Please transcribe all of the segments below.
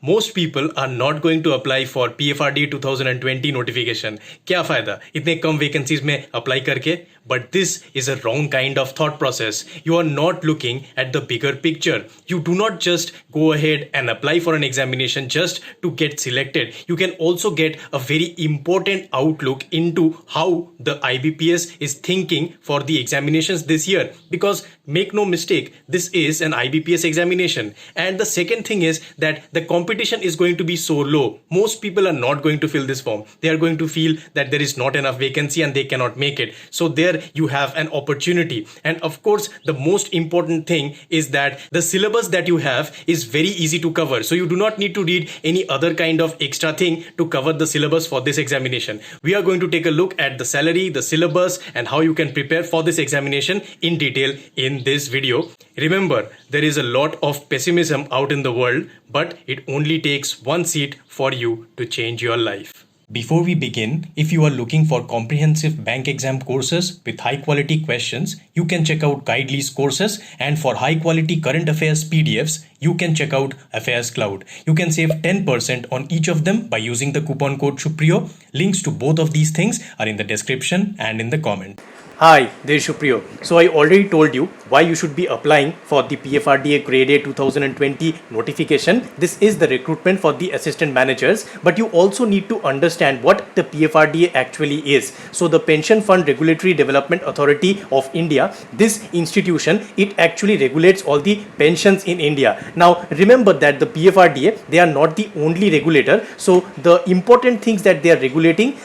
Most people are not going to apply for PFRDA 2020 notification. क्या फायदा इतने कम vacancies में apply करके? But this is a wrong kind of thought process. You are not looking at the bigger picture. You do not just go ahead and apply for an examination just to get selected. You can also get a very important outlook into how the IBPS is thinking for the examinations this year. Because make no mistake, this is an IBPS examination. And the second thing is that the competition is going to be so low. Most people are not going to fill this form. They are going to feel that there is not enough vacancy and they cannot make it. So there you have an opportunity. And of course, the most important thing is that the syllabus that you have is very easy to cover. So you do not need to read any other kind of extra thing to cover the syllabus for this examination. We are going to take a look at the salary, the syllabus, and how you can prepare for this examination in detail in this video. Remember, there is a lot of pessimism out in the world, but it only takes one seat for you to change your life. Before we begin, if you are looking for comprehensive bank exam courses with high quality questions, you can check out Guidely's courses, and for high quality current affairs PDFs, you can check out Affairs Cloud. You can save 10% on each of them by using the coupon code Shupriyo. Links to both of these things are in the description and in the comment. Hi, this is Shupriyo. So I already told you why you should be applying for the PFRDA Grade A 2020 notification. This is the recruitment for the assistant managers, but you also need to understand what the PFRDA actually is. So the Pension Fund Regulatory Development Authority of India, this institution, it actually regulates all the pensions in India. Now remember that the PFRDA, they are not the only regulator. So the important things that they are regulating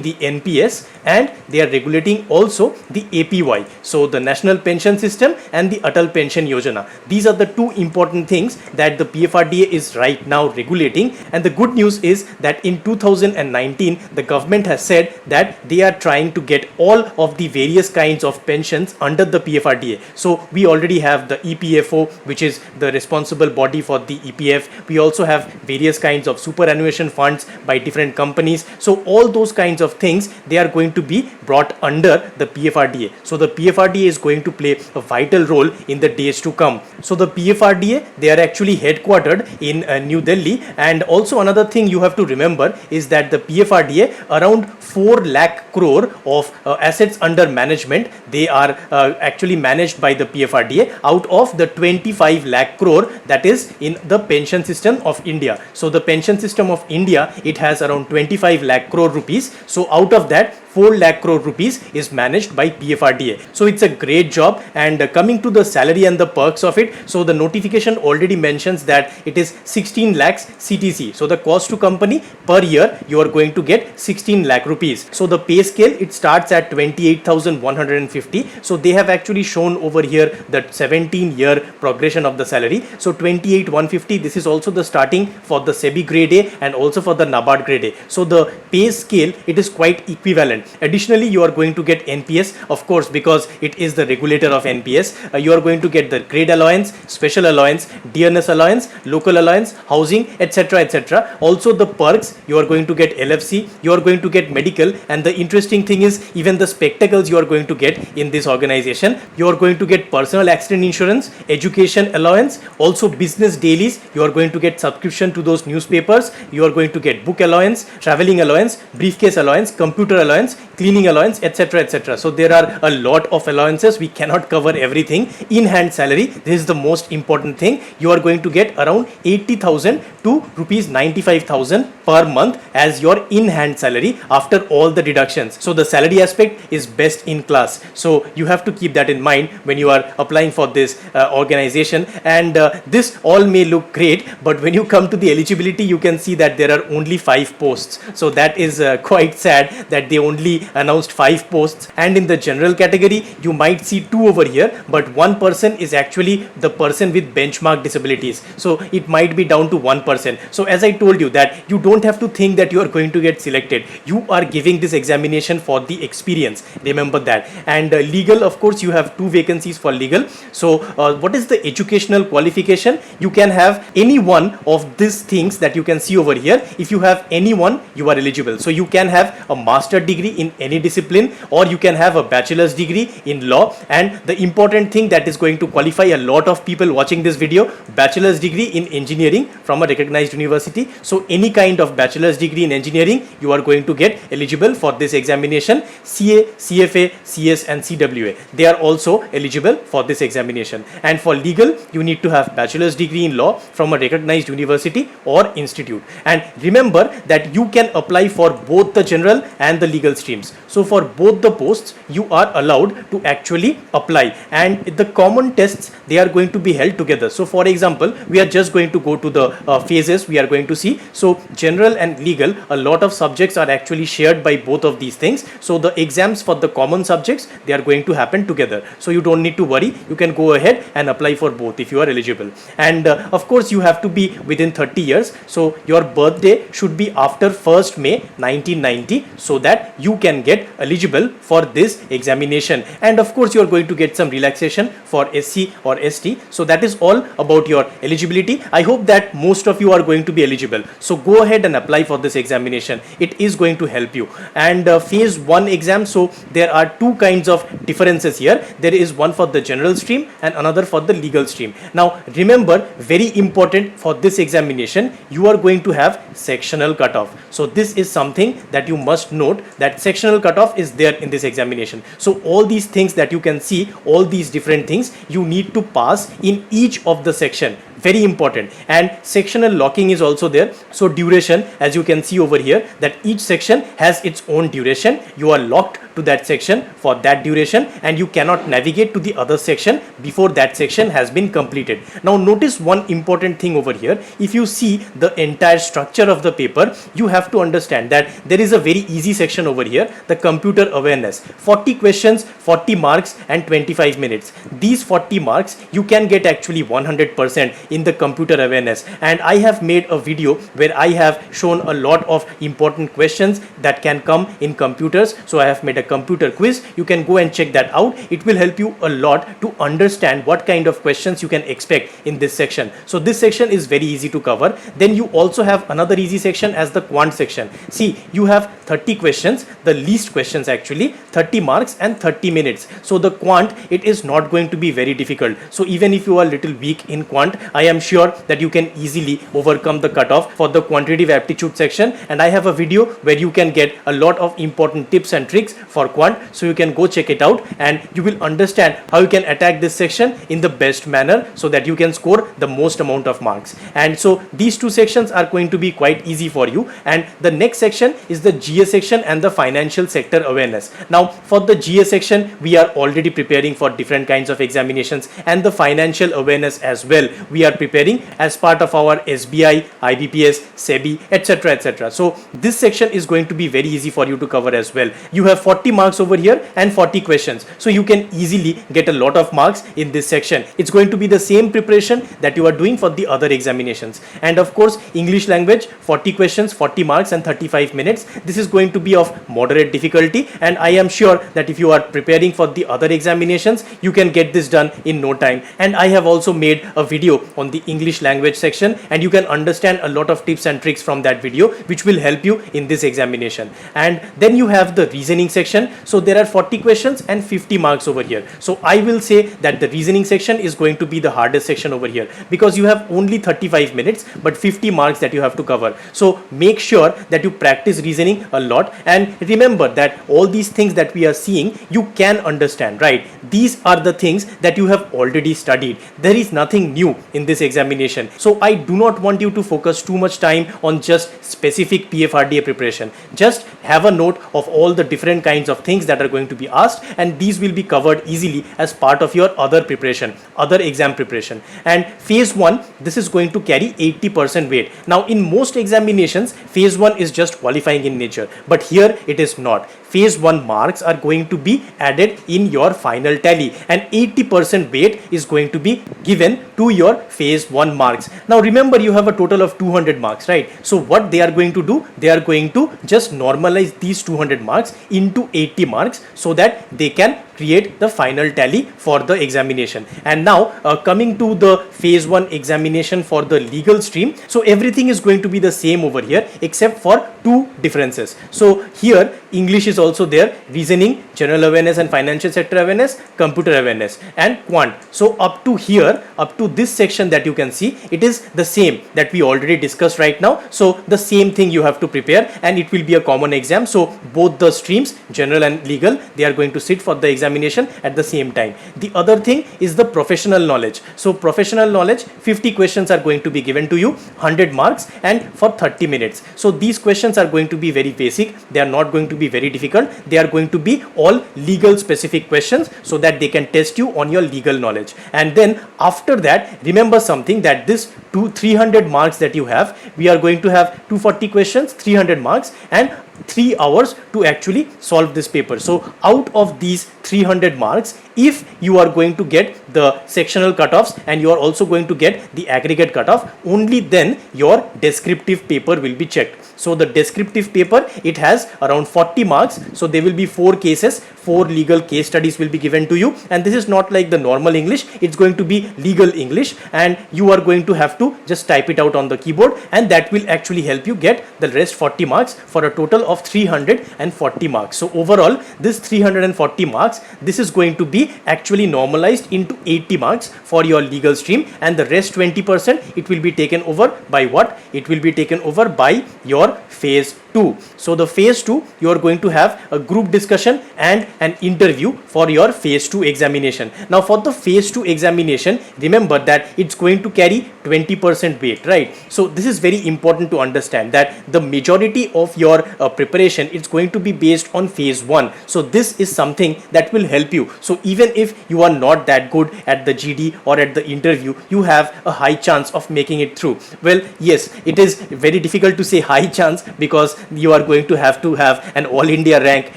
the NPS and they are regulating also the APY. So the National Pension System and the Atal Pension Yojana. These are the two important things that the PFRDA is right now regulating. And the good news is that in 2019, the government has said that they are trying to get all of the various kinds of pensions under the PFRDA. So we already have the EPFO, which is the responsible body for the EPF. We also have various kinds of superannuation funds by different companies. So all those kinds of things, they are going to be brought under the PFRDA. So the PFRDA is going to play a vital role in the days to come. So the PFRDA, they are actually headquartered in New Delhi. And also another thing you have to remember is that the PFRDA, around 4 lakh crore of assets under management, they are actually managed by the PFRDA out of the 25 lakh crore that is in the pension system of India. So the pension system of India, it has around 25 lakh crore rupees. So out of that, 4 lakh crore rupees is managed by PFRDA. So it's a great job. And coming to the salary and the perks of it, so the notification already mentions that it is 16 lakhs CTC. So the cost to company per year, you are going to get 16 lakh rupees. So the pay scale, it starts at 28,150. So they have actually shown over here that 17-year progression of the salary. So 28,150, this is also the starting for the SEBI Grade A and also for the NABARD Grade A. So the pay scale, it is quite equivalent. Additionally, you are going to get NPS, of course, because it is the regulator of NPS. You are going to get the grade allowance, special allowance, dearness allowance, local allowance, housing, etc., etc. Also the perks, you are going to get LFC, you are going to get medical, and the interesting thing is even the spectacles you are going to get in this organization. You are going to get personal accident insurance, education allowance, also business dailies. You are going to get subscription to those newspapers. You are going to get book allowance, traveling allowance, briefcase allowance, computer allowance, cleaning allowance, etc., etc. So there are a lot of allowances. We cannot cover everything. In hand salary, this is the most important thing. You are going to get around 80,000 to rupees 95,000 per month as your in hand salary after all the deductions. So the salary aspect is best in class. So you have to keep that in mind when you are applying for this organization. And this all may look great, but when you come to the eligibility, you can see that there are only 5 posts. So that is quite sad that they only announced 5 posts. And in the general category, you might see 2 over here, but one person is actually the person with benchmark disabilities. So it might be down to 1%. So as I told you that you don't have to think that you are going to get selected. You are giving this examination for the experience. Remember that. And legal, of course, you have 2 vacancies for legal. So what is the educational qualification? You can have any one of these things that you can see over here. If you have any one, you are eligible. So you can have a master degree in any discipline, or you you can have a bachelor's degree in law, and the important thing that is going to qualify a lot of people watching this video, bachelor's degree in engineering from a recognized university. So any kind of bachelor's degree in engineering, you are going to get eligible for this examination. CA, CFA, CS and CWA, they are also eligible for this examination. And for legal, you need to have bachelor's degree in law from a recognized university or institute. And remember that you can apply for both the general and the legal streams. So for both the posts, you are allowed to actually apply, and the common tests, they are going to be held together. So for example, we are just going to go to the phases we are going to see. So general and legal, a lot of subjects are actually shared by both of these things. So the exams for the common subjects, they are going to happen together. So you don't need to worry. You can go ahead and apply for both if you are eligible. And of course, you have to be within 30 years. So your birthday should be after 1st May 1990, so that you can get eligible for this examination. And of course, you are going to get some relaxation for SC or ST. So that is all about your eligibility. I hope that most of you are going to be eligible. So go ahead and apply for this examination. It is going to help you. And phase 1 exam, so there are two kinds of differences here. There is one for the general stream and another for the legal stream. Now remember, very important for this examination, you are going to have sectional cutoff. So this is something that you must note, that sectional cutoff is there in this examination. So all these things that you can see, all these different things, you need to pass in each of the section. Very important. And sectional locking is also there. So duration, as you can see over here, that each section has its own duration. You are locked to that section for that duration, and you cannot navigate to the other section before that section has been completed. Now notice one important thing over here. If you see the entire structure of the paper, you have to understand that there is a very easy section over here, the computer awareness. 40 questions, 40 marks and 25 minutes. These 40 marks you can get actually 100% in the computer awareness. And I have made a video where I have shown a lot of important questions that can come in computers. So I have made a computer quiz. You can go and check that out. It will help you a lot to understand what kind of questions you can expect in this section. So this section is very easy to cover. Then you also have another easy section as the quant section. See, you have 30 questions, the least questions actually, 30 marks and 30 minutes. So the quant, it is not going to be very difficult. So even if you are a little weak in quant, I am sure that you can easily overcome the cutoff for the quantitative aptitude section. And I have a video where you can get a lot of important tips and tricks for quant. So you can go check it out, and you will understand how you can attack this section in the best manner so that you can score the most amount of marks. And so these two sections are going to be quite easy for you. And the next section is the GA section and the financial sector awareness. Now for the GA section, we are already preparing for different kinds of examinations, and the financial awareness as well we are preparing as part of our SBI, IBPS, SEBI, etc, etc. So this section is going to be very easy for you to cover as well. You have 40 marks over here and 40 questions, so you can easily get a lot of marks in this section. It's going to be the same preparation that you are doing for the other examinations. And of course, English language, 40 questions, 40 marks and 35 minutes. This is going to be of moderate difficulty, and I am sure that if you are preparing for the other examinations, you can get this done in no time. And I have also made a video on the English language section, and you can understand a lot of tips and tricks from that video, which will help you in this examination. And then you have the reasoning section. So there are 40 questions and 50 marks over here. So I will say that the reasoning section is going to be the hardest section over here, because you have only 35 minutes but 50 marks that you have to cover. So make sure that you practice reasoning a lot, and remember that all these things that we are seeing, you can understand, right? These are the things that you have already studied. There is nothing new in this examination. So I do not want you to focus too much time on just specific PFRDA preparation. Just have a note of all the different kinds of things that are going to be asked, and these will be covered easily as part of your other preparation, other exam preparation. And phase 1, this is going to carry 80% weight. Now in most examinations, phase 1 is just qualifying in nature, but here it is not. Phase 1 marks are going to be added in your final tally, and 80% weight is going to be given to your phase 1 marks. Now remember, you have a total of 200 marks, right? So what they are going to do, they are going to just normalize these 200 marks into 80 marks so that they can create the final tally for the examination. And now coming to the phase 1 examination for the legal stream, so everything is going to be the same over here except for two differences. So here English is also there, reasoning, general awareness and financial sector awareness, computer awareness, and quant. So up to here, up to this section that you can see, it is the same that we already discussed right now. So the same thing you have to prepare, and it will be a common exam. So both the streams, general and legal, they are going to sit for the examination at the same time. The other thing is the professional knowledge. So professional knowledge, 50 questions are going to be given to you, 100 marks, and for 30 minutes. So these questions are going to be very basic. They are not going to be very difficult. They are going to be all legal specific questions so that they can test you on your legal knowledge. And then after that, remember something, that this 300 marks that you have, we are going to have 240 questions, 300 marks, and 3 hours to actually solve this paper. So out of these 300 marks, if you are going to get the sectional cutoffs and you are also going to get the aggregate cutoff, only then your descriptive paper will be checked. So the descriptive paper, it has around 40 marks. So there will be 4 cases, 4 legal case studies will be given to you, and this is not like the normal English. It's going to be legal English, and you are going to have to just type it out on the keyboard, and that will actually help you get the rest 40 marks for a total of 340 marks. So overall, this 340 marks, this is going to be actually normalized into 80 marks for your legal stream, and the rest 20%, it will be taken over by what? It will be taken over by your phase 2. So the phase 2, you are going to have a group discussion and an interview for your phase 2 examination. Now for the phase 2 examination, remember that it's going to carry 20% weight, right? So this is very important to understand, that the majority of your preparation, it's going to be based on phase 1. So this is something that will help you. So even if you are not that good at the GD or at the interview, you have a high chance of making it through. Well, yes, it is very difficult to say high chance, because you are going to have an all India rank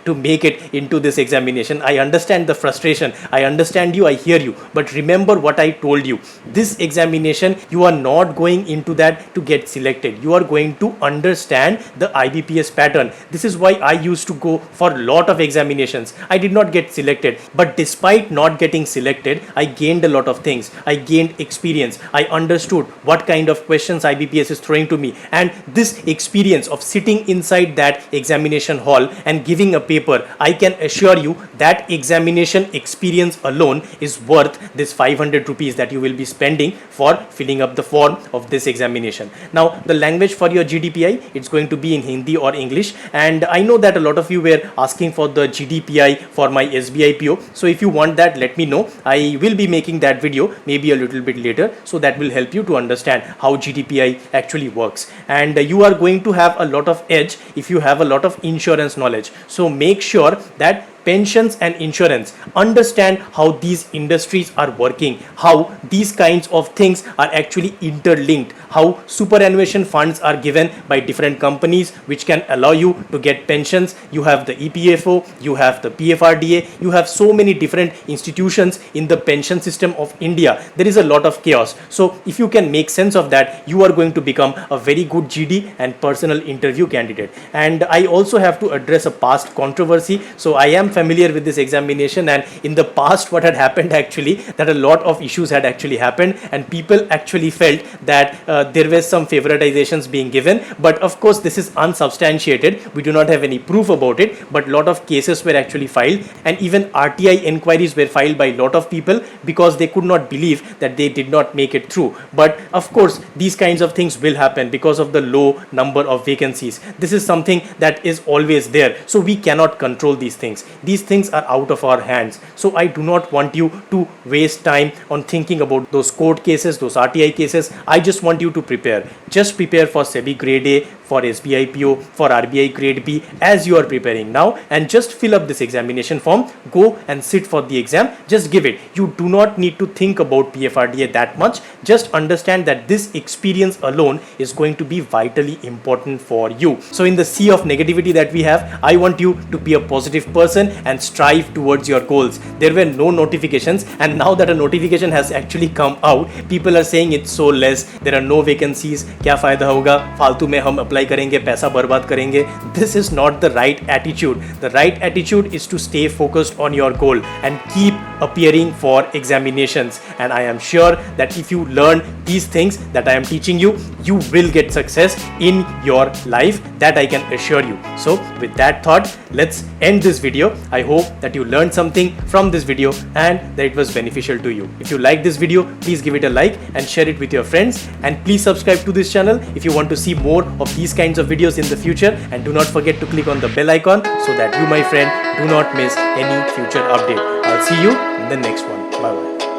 to make it into this examination. I understand the frustration, I understand you, I hear you, but remember what I told you. This examination, you are not going into that to get selected. You are going to understand the IBPS pattern. This is why I used to go for a lot of examinations. I did not get selected, but despite not getting selected, I gained a lot of things. I gained experience. I understood what kind of questions IBPS is throwing to me, and this experience of sitting inside that examination hall and giving a paper, I can assure you that examination experience alone is worth this 500 rupees that you will be spending for filling up the form of this examination. Now the language for your GDPI, it's going to be in Hindi or English, and I know that a lot of you were asking for the GDPI for my SBI PO. So if you want that, let me know. I will be making that video maybe a little bit later, so that will help you to understand how GDPI actually works. And you are going to have a lot of edge if you have a lot of insurance knowledge. So make sure that pensions and insurance, understand how these industries are working, how these kinds of things are actually interlinked, how superannuation funds are given by different companies which can allow you to get pensions. You have the EPFO, you have the PFRDA, you have so many different institutions in the pension system of India. There is a lot of chaos. So if you can make sense of that, you are going to become a very good GD and personal interview candidate. And I also have to address a past controversy. So I am familiar with this examination, and in the past what had happened actually, that a lot of issues had actually happened, and people actually felt that there were some favoritizations being given. But of course this is unsubstantiated. We do not have any proof about it, but a lot of cases were actually filed, and even RTI inquiries were filed by a lot of people because they could not believe that they did not make it through. But of course these kinds of things will happen because of the low number of vacancies. This is something that is always there, so we cannot control these things. These things are out of our hands. So I do not want you to waste time on thinking about those court cases, those RTI cases. I just want you to prepare. Just prepare for SEBI Grade A, for SBI PO, for RBI Grade B as you are preparing now, and just fill up this examination form. Go and sit for the exam. Just give it. You do not need to think about PFRDA that much. Just understand that this experience alone is going to be vitally important for you. So in the sea of negativity that we have, I want you to be a positive person and strive towards your goals. There were no notifications, and now that a notification has actually come out, people are saying it's so less, there are no vacancies, क्या फायदा होगा, फालतू में हम apply apply करेंगे, पैसा बर्बाद करेंगे. This is not the right attitude. The right attitude is to stay focused on your goal and keep appearing for examinations. And I am sure that if you learn these things that I am teaching you, you will get success in your life. That I can assure you. So with that thought, let's end this video. I hope that you learned something from this video and that it was beneficial to you. If you like this video, please give it a like and share it with your friends, and please subscribe to this channel if you want to see more of these kinds of videos in the future, and do not forget to click on the bell icon so that you, my friend, do not miss any future update. I'll see you in the next one. Bye bye.